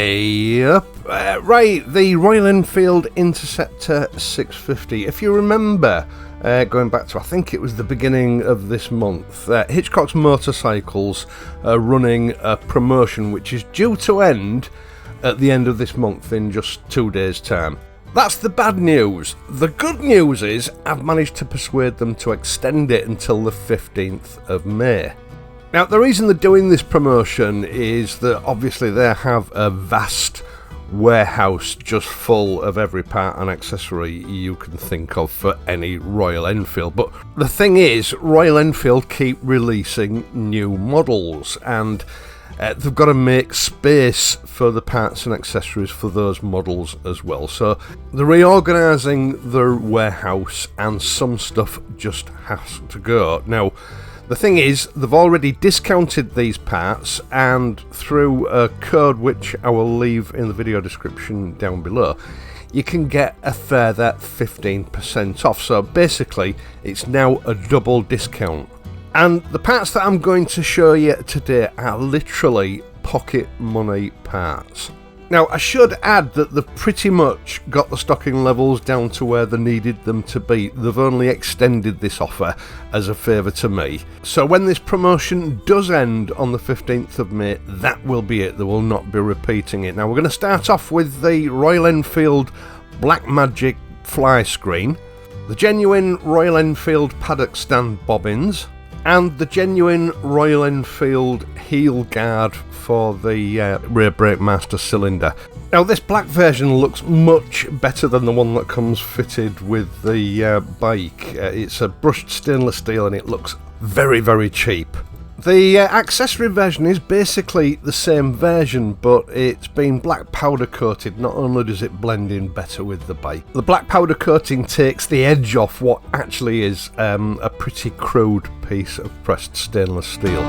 Yep. Right, the Royal Enfield Interceptor 650. If you remember, going back to, I think it was the beginning of this month, Hitchcocks Motorcycles are running a promotion which is due to end at the end of this month in just 2 days' time. That's the bad news. The good news is I've managed to persuade them to extend it until the 15th of May. Now, the reason they're doing this promotion is that obviously they have a vast warehouse just full of every part and accessory you can think of for any Royal Enfield. But the thing is, Royal Enfield keep releasing new models, and they've got to make space for the parts and accessories for those models as well. So they're reorganising their warehouse, and some stuff just has to go. Now, the thing is, they've already discounted these parts, and through a code which I will leave in the video description down below, you can get a further 15% off. So basically, it's now a double discount. And the parts that I'm going to show you today are literally pocket money parts. Now, I should add that they've pretty much got the stocking levels down to where they needed them to be. They've only extended this offer as a favour to me. So when this promotion does end on the 15th of May, that will be it. They will not be repeating it. Now, we're going to start off with the Royal Enfield Black Magic fly screen, the genuine Royal Enfield paddock stand bobbins, and the genuine Royal Enfield heel guard for the rear brake master cylinder. Now, this black version looks much better than the one that comes fitted with the bike. It's a brushed stainless steel and it looks very, very cheap. The accessory version is basically the same version, but it's been black powder coated. Not only does it blend in better with the bike, the black powder coating takes the edge off what actually is a pretty crude piece of pressed stainless steel.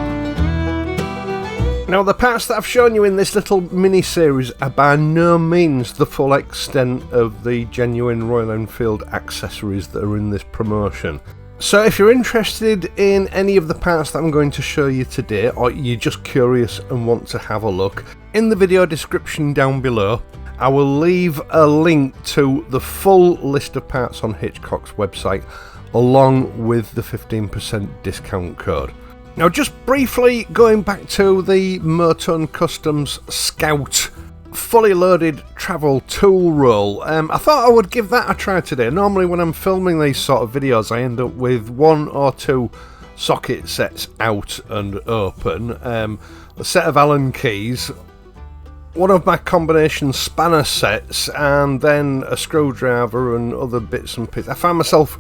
Now, the parts that I've shown you in this little mini-series are by no means the full extent of the genuine Royal Enfield accessories that are in this promotion. So if you're interested in any of the parts that I'm going to show you today, or you're just curious and want to have a look, in the video description down below, I will leave a link to the full list of parts on Hitchcock's website, along with the 15% discount code. Now, just briefly going back to the Motorcycles Customs Scout fully loaded travel tool roll, I thought I would give that a try today. Normally when I'm filming these sort of videos, I end up with 1 or 2 socket sets out and open, a set of Allen keys, one of my combination spanner sets, and then a screwdriver and other bits and pieces. I found myself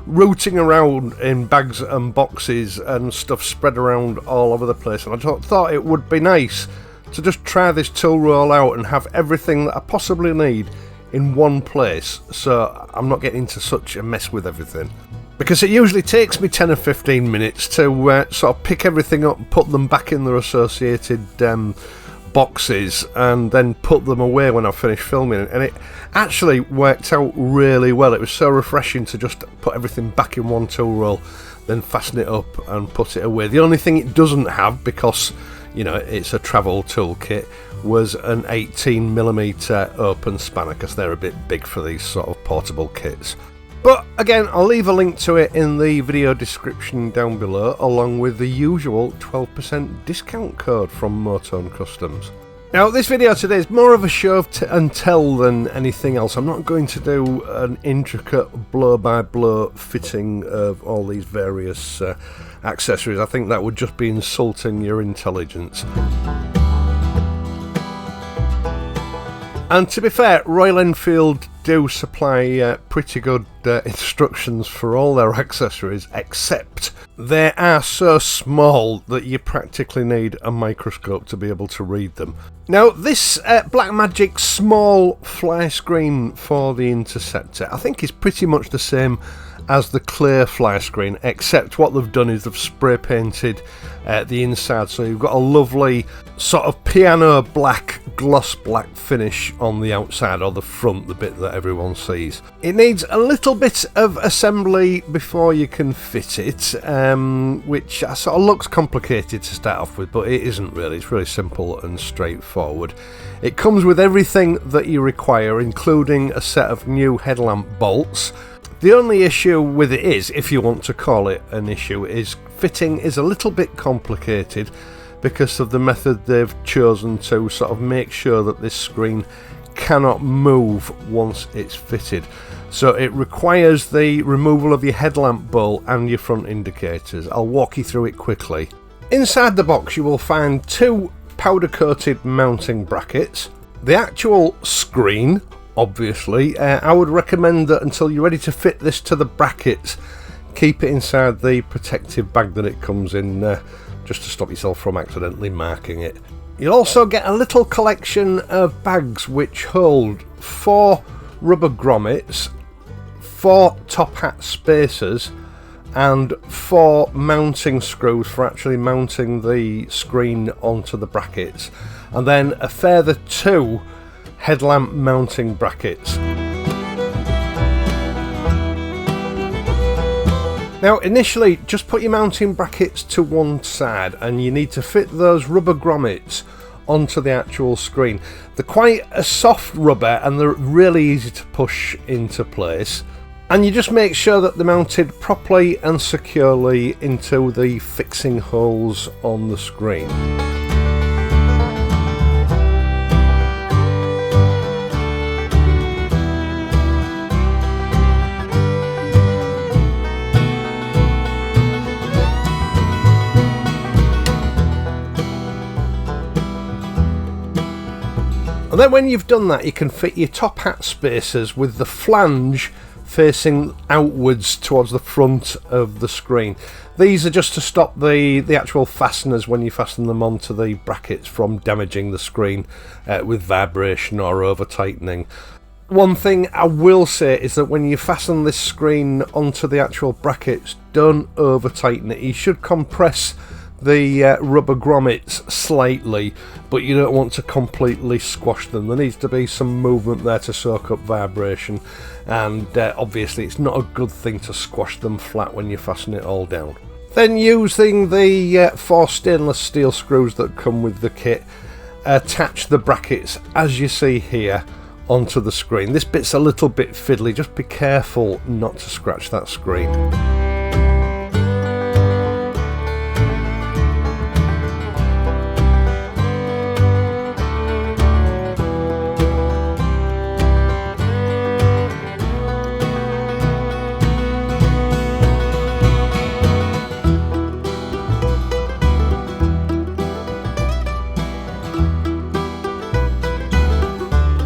rooting around in bags and boxes and stuff spread around all over the place, and I thought it would be nice to just try this tool roll out and have everything that I possibly need in one place, so I'm not getting into such a mess with everything. Because it usually takes me 10 or 15 minutes to sort of pick everything up, put them back in their associated boxes, and then put them away when I finish filming. And it actually worked out really well. It was so refreshing to just put everything back in one tool roll, then fasten it up and put it away. The only thing it doesn't have, because you know it's a travel toolkit, was an 18mm open spanner, because they're a bit big for these sort of portable kits. But again, I'll leave a link to it in the video description down below, along with the usual 12% discount code from Motorcycles Customs. Now, this video today is more of a show and tell than anything else. I'm not going to do an intricate blow-by-blow fitting of all these various accessories. I think that would just be insulting your intelligence. And to be fair, Royal Enfield do supply pretty good instructions for all their accessories, except they are so small that you practically need a microscope to be able to read them. Now, this Blackmagic small fly screen for the Interceptor, I think is pretty much the same as the clear fly screen, except what they've done is they've spray painted the inside, so you've got a lovely sort of piano black, gloss black finish on the outside, or the front, the bit that everyone sees. It needs a little bit of assembly before you can fit it, which sort of looks complicated to start off with, but it isn't really. It's really simple and straightforward. It comes with everything that you require, including a set of new headlamp bolts. The only issue with it is, if you want to call it an issue, is fitting is a little bit complicated because of the method they've chosen to sort of make sure that this screen cannot move once it's fitted. So it requires the removal of your headlamp bowl and your front indicators. I'll walk you through it quickly. Inside the box you will find two powder coated mounting brackets, the actual screen. Obviously, I would recommend that until you're ready to fit this to the brackets, keep it inside the protective bag that it comes in, just to stop yourself from accidentally marking it. You'll also get a little collection of bags which hold 4 rubber grommets, 4 top hat spacers, and 4 mounting screws for actually mounting the screen onto the brackets, and then a further 2 headlamp mounting brackets. Now initially just put your mounting brackets to one side, and you need to fit those rubber grommets onto the actual screen. They're quite a soft rubber and they're really easy to push into place, and you just make sure that they're mounted properly and securely into the fixing holes on the screen. And then when you've done that, you can fit your top hat spacers with the flange facing outwards towards the front of the screen. These are just to stop the actual fasteners when you fasten them onto the brackets from damaging the screen with vibration or over tightening. One thing I will say is that when you fasten this screen onto the actual brackets, don't over tighten it. You should compress the rubber grommets slightly, but you don't want to completely squash them. There needs to be some movement there to soak up vibration, and obviously it's not a good thing to squash them flat when you fasten it all down. Then, using the 4 stainless steel screws that come with the kit, attach the brackets as you see here onto the screen. This bit's a little bit fiddly, just be careful not to scratch that screen.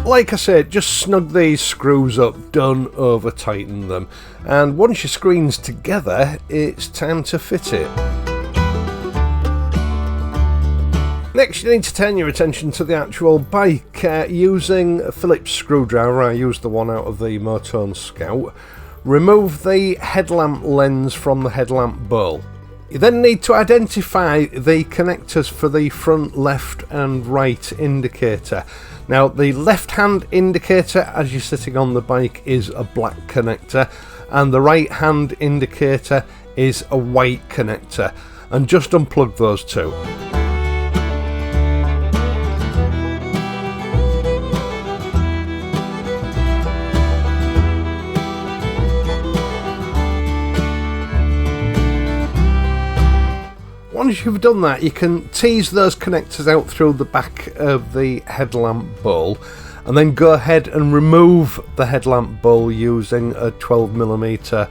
Like I said, just snug these screws up, don't over tighten them, and once your screen's together, it's time to fit it. Next, you need to turn your attention to the actual bike. Using a Phillips screwdriver, I used the one out of the Motone Scout, remove the headlamp lens from the headlamp bowl. You then need to identify the connectors for the front left and right indicator. Now, the left hand indicator as you're sitting on the bike is a black connector, and the right hand indicator is a white connector, and just unplug those two. Once you've done that, you can tease those connectors out through the back of the headlamp bowl, and then go ahead and remove the headlamp bowl using a 12mm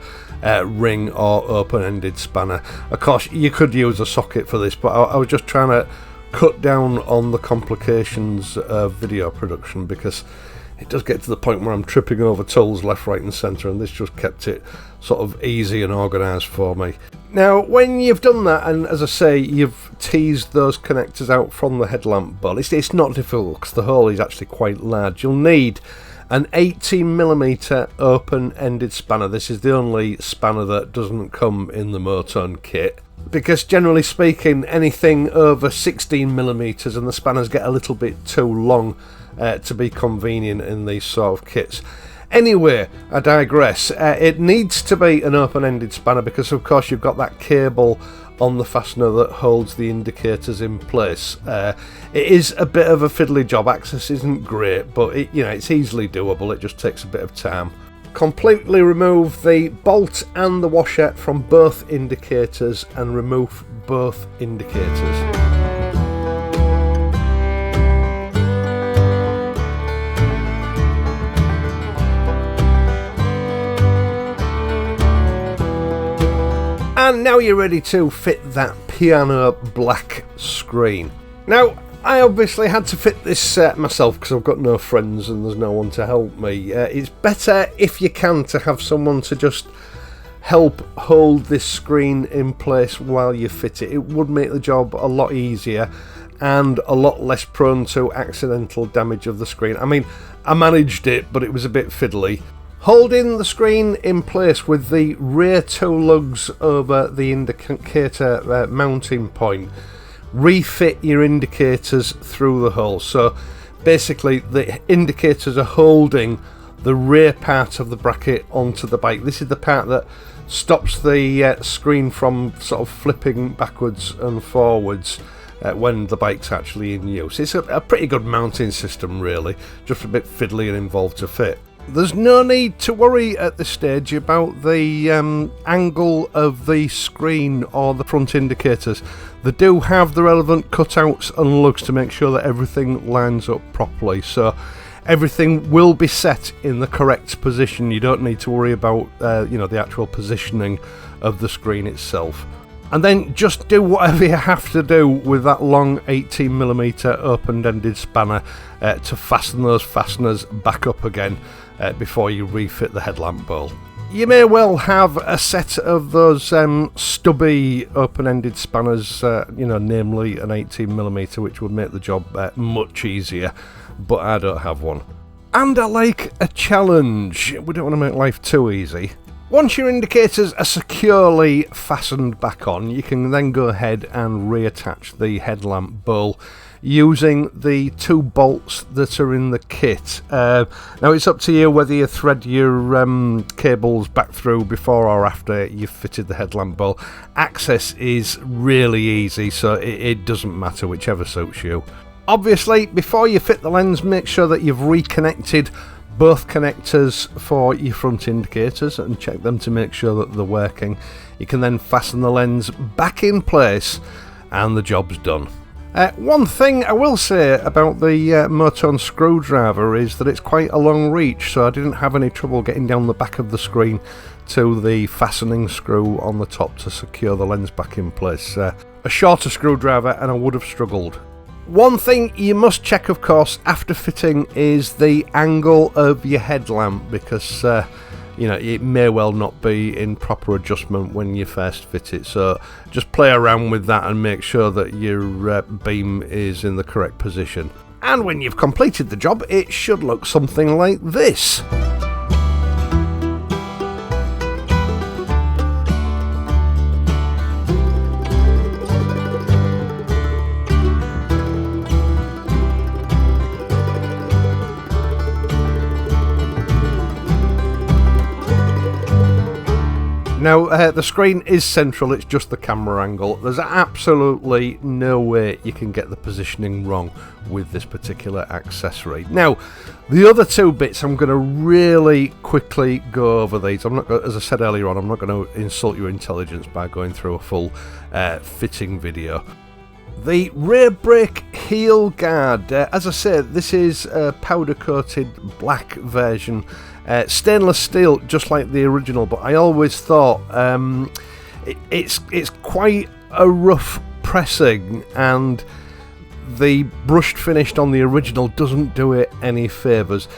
ring or open-ended spanner. Of course, you could use a socket for this, but I was just trying to cut down on the complications of video production, because it does get to the point where I'm tripping over tools left, right and centre, and this just kept it sort of easy and organised for me. Now, when you've done that, and as I say, you've teased those connectors out from the headlamp bowl, it's not difficult because the hole is actually quite large. You'll need an 18mm open-ended spanner. This is the only spanner that doesn't come in the Motorn kit, because generally speaking anything over 16mm and the spanners get a little bit too long to be convenient in these sort of kits. Anyway, I digress. It needs to be an open-ended spanner because of course you've got that cable on the fastener that holds the indicators in place. It is a bit of a fiddly job. Access isn't great, but it's easily doable. It just takes a bit of time. Completely remove the bolt and the washer from both indicators and remove both indicators. And now you're ready to fit that piano black screen. Now, I obviously had to fit this myself because I've got no friends and there's no one to help me. It's better if you can to have someone to just help hold this screen in place while you fit it. It would make the job a lot easier and a lot less prone to accidental damage of the screen. I mean, I managed it, but it was a bit fiddly. Holding the screen in place with the rear two lugs over the indicator mounting point, refit your indicators through the hole. So basically the indicators are holding the rear part of the bracket onto the bike. This is the part that stops the screen from sort of flipping backwards and forwards when the bike's actually in use. It's a pretty good mounting system really, just a bit fiddly and involved to fit. There's no need to worry at this stage about the angle of the screen or the front indicators. They do have the relevant cutouts and lugs to make sure that everything lines up properly, so everything will be set in the correct position. You don't need to worry about the actual positioning of the screen itself. And then just do whatever you have to do with that long 18mm open-ended spanner to fasten those fasteners back up again before you refit the headlamp bowl. You may well have a set of those stubby open-ended spanners, namely an 18mm, which would make the job much easier, but I don't have one. And I like a challenge. We don't want to make life too easy. Once your indicators are securely fastened back on, you can then go ahead and reattach the headlamp bowl using the two bolts that are in the kit. Now it's up to you whether you thread your cables back through before or after you've fitted the headlamp bowl. Access is really easy, so it doesn't matter, whichever suits you. Obviously, before you fit the lens, make sure that you've reconnected both connectors for your front indicators and check them to make sure that they're working. You can then fasten the lens back in place and the job's done. One thing I will say about the Motorn screwdriver is that it's quite a long reach, so I didn't have any trouble getting down the back of the screen to the fastening screw on the top to secure the lens back in place. A shorter screwdriver and I would have struggled. One thing you must check, of course, after fitting is the angle of your headlamp, because it may well not be in proper adjustment when you first fit it, so just play around with that and make sure that your beam is in the correct position. And when you've completed the job, it should look something like this. Now, the screen is central, it's just the camera angle. There's absolutely no way you can get the positioning wrong with this particular accessory. Now, the other two bits, I'm going to really quickly go over these. I'm not, as I said earlier on, I'm not going to insult your intelligence by going through a full fitting video. The rear brake heel guard, as I said, this is a powder coated black version. Stainless steel, just like the original, but I always thought it's quite a rough pressing, and the brushed finish on the original doesn't do it any favours.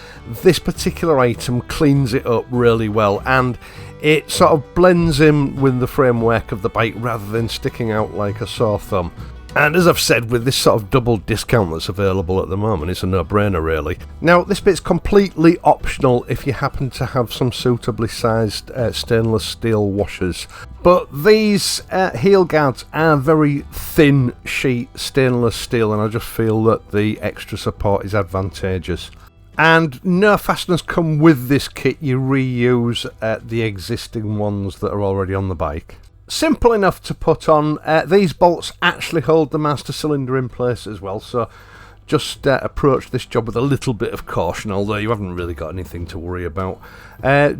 This particular item cleans it up really well, and it sort of blends in with the framework of the bike rather than sticking out like a sore thumb. And as I've said, with this sort of double discount that's available at the moment, it's a no-brainer really. Now, this bit's completely optional if you happen to have some suitably sized stainless steel washers. But these heel guards are very thin sheet stainless steel, and I just feel that the extra support is advantageous. And no fasteners come with this kit, you reuse the existing ones that are already on the bike. Simple enough to put on. These bolts actually hold the master cylinder in place as well, so just approach this job with a little bit of caution, although you haven't really got anything to worry about.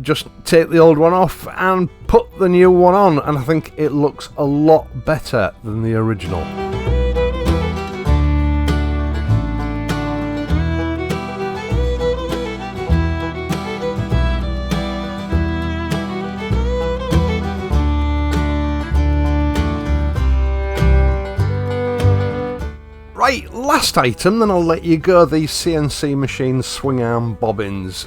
Just take the old one off and put the new one on, and I think it looks a lot better than the original. Right, last item, then I'll let you go. These CNC machine swing arm bobbins.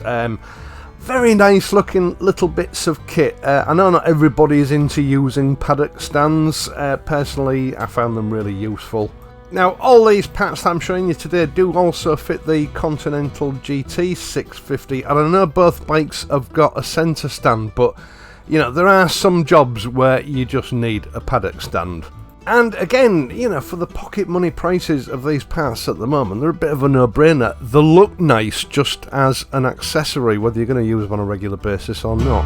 Very nice looking little bits of kit. I know not everybody is into using paddock stands. Personally, I found them really useful. Now, all these parts that I'm showing you today do also fit the Continental GT 650. And I know both bikes have got a centre stand, but you know, there are some jobs where you just need a paddock stand. And again, you know, for the pocket money prices of these parts at the moment, they're a bit of a no-brainer. They look nice just as an accessory, whether you're going to use them on a regular basis or not.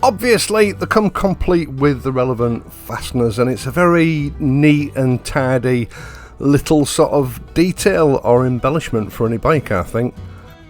Obviously, they come complete with the relevant fasteners, and it's a very neat and tidy little sort of detail or embellishment for any bike, I think.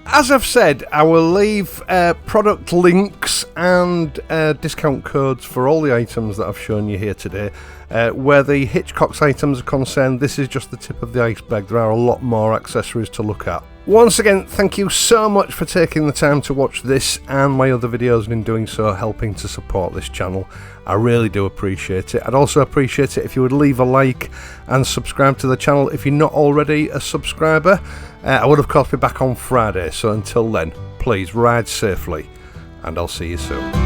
As I've said, I will leave product links and discount codes for all the items that I've shown you here today. Where the Hitchcocks items are concerned, this is just the tip of the iceberg. There are a lot more accessories to look at. Once again, thank you so much for taking the time to watch this and my other videos, and in doing so helping to support this channel. I really do appreciate it. I'd also appreciate it if you would leave a like and subscribe to the channel if you're not already a subscriber. I would of course be back on Friday, so until then, please ride safely and I'll see you soon.